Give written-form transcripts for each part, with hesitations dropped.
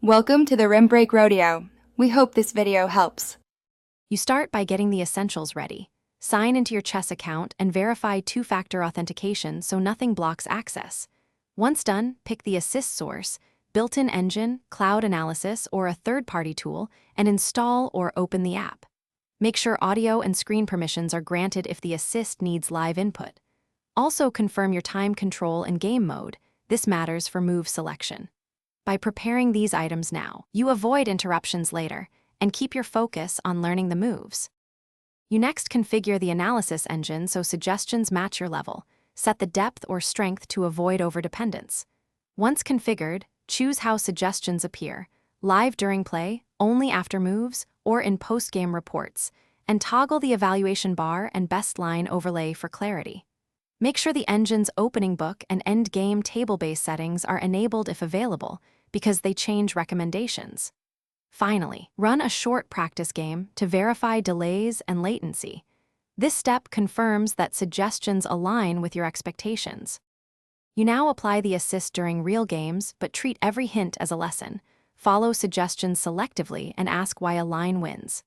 Welcome to the Rim Break Rodeo. We hope this video helps. You start by getting the essentials ready. Sign into your chess account and verify two-factor authentication so nothing blocks access. Once done, pick the assist source, built-in engine, cloud analysis, or a third-party tool, and install or open the app. Make sure audio and screen permissions are granted if the assist needs live input. Also confirm your time control and game mode. This matters for move selection. By preparing these items now, you avoid interruptions later and keep your focus on learning the moves. You next configure the analysis engine so suggestions match your level. Set the depth or strength to avoid overdependence. Once configured, choose how suggestions appear, live during play, only after moves, or in post-game reports, and toggle the evaluation bar and best line overlay for clarity. Make sure the engine's opening book and end-game table-based settings are enabled if available, because they change recommendations. Finally, run a short practice game to verify delays and latency. This step confirms that suggestions align with your expectations. You now apply the assist during real games, but treat every hint as a lesson. Follow suggestions selectively and ask why a line wins.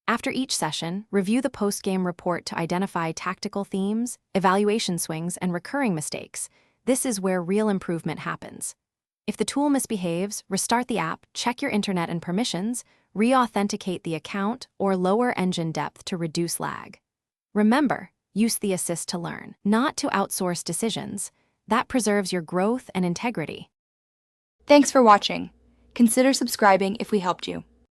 After each session, review the post-game report to identify tactical themes, evaluation swings, and recurring mistakes. This is where real improvement happens. If the tool misbehaves, restart the app, check your internet and permissions, re-authenticate the account, or lower engine depth to reduce lag. Remember, use the assist to learn, not to outsource decisions. That preserves your growth and integrity. Thanks for watching. Consider subscribing if we helped you.